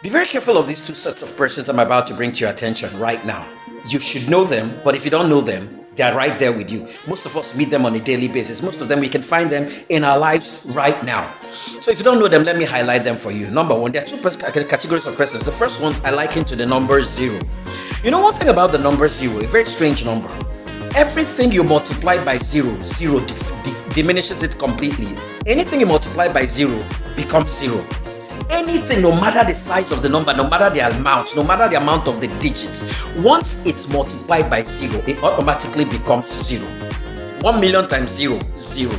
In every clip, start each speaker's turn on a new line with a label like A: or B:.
A: Be very careful of these two sets of persons I'm about to bring to your attention right now. You should know them, but if you don't know them, they're right there with you. Most of us meet them on a daily basis. Most of them, we can find them in our lives right now. So if you don't know them, let me highlight them for you. Number one, there are two categories of persons. The first ones I liken to the number zero. You know one thing about the number zero, a very strange number. Everything you multiply by zero, diminishes it completely. Anything you multiply by zero becomes zero. Anything, no matter the size of the number, no matter the amount, no matter the amount of the digits, once it's multiplied by zero, it automatically becomes zero. 1 million times zero, zero.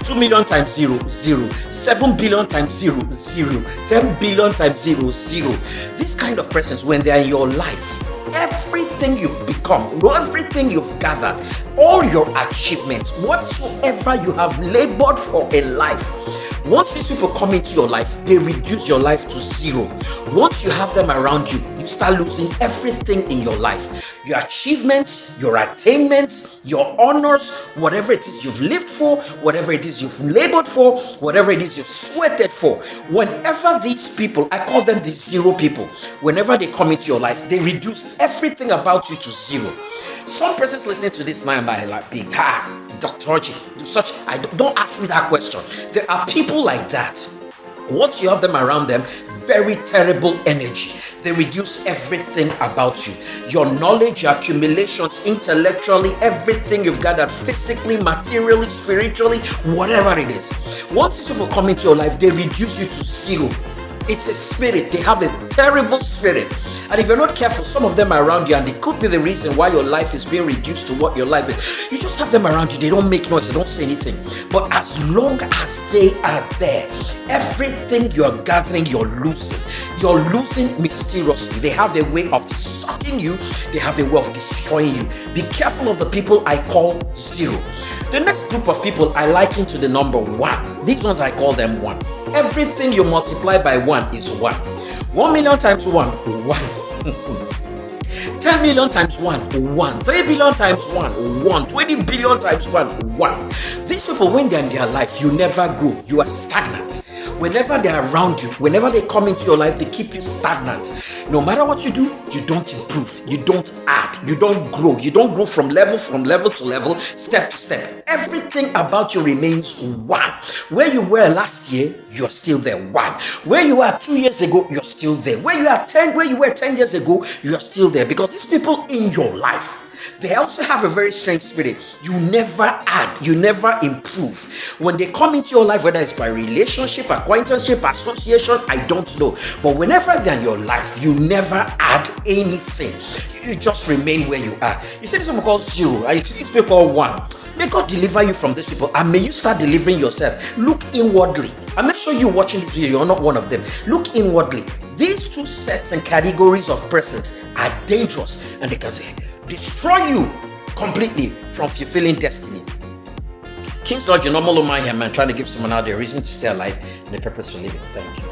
A: 2 million times zero, zero. 7 billion times zero, zero. 10 billion times zero, zero. These kind of persons, when they are in your life, everything you become, everything you've gathered, all your achievements, whatsoever you have labored for in life, once these people come into your life, they reduce your life to zero. Once you have them around you, you start losing everything in your life. Your achievements, your attainments, your honors, whatever it is you've lived for, whatever it is you've labored for, whatever it is you've sweated for. Whenever these people, I call them the zero people, whenever they come into your life, they reduce everything about you to zero. Some persons listening to this now might like being, Dr. Oji, do such. Don't ask me that question. There are people like that. Once you have them around them, very terrible energy. They reduce everything about you. Your knowledge, your accumulations, intellectually, everything you've gathered, physically, materially, spiritually, whatever it is. Once these people come into your life, they reduce you to zero. It's a spirit. They have a terrible spirit. And if you're not careful, some of them are around you, and it could be the reason why your life is being reduced to what your life is. You just have them around you. They don't make noise. They don't say anything. But as long as they are there, everything you're gathering, you're losing. You're losing mysteriously. They have a way of sucking you. They have a way of destroying you. Be careful of the people I call zero. The next group of people I liken to the number one. These ones I call them one. Everything you multiply by one is one. 1 million times one, one. 10 million times one, one. 3 billion times one, one. 20 billion times one, one. These people, when they're in their life, you never grow. You are stagnant. Whenever they're around you, whenever they come into your life, they keep you stagnant. No matter what you do, you don't improve. You don't add. You don't grow. You don't grow from level to level, step to step. Everything about you remains one. Where you were last year, you're still there. One. Where you were 2 years ago, you're still there. Where you were 10 years ago, you're still there. Because these people in your life, they also have a very strange spirit. You never add, you never improve. When they come into your life, whether it's by relationship, acquaintanceship, association, I don't know. But whenever they're in your life, you never add anything. You just remain where you are. You see this one called zero, I see this people called one. May God deliver you from these people, and may you start delivering yourself. Look inwardly, and make sure you're watching this video, you're not one of them. Look inwardly. These two sets and categories of persons are dangerous, and they can destroy you completely from fulfilling destiny. King's Lodge, your normal human here, man, trying to give someone out there a reason to stay alive and a purpose for living. Thank you.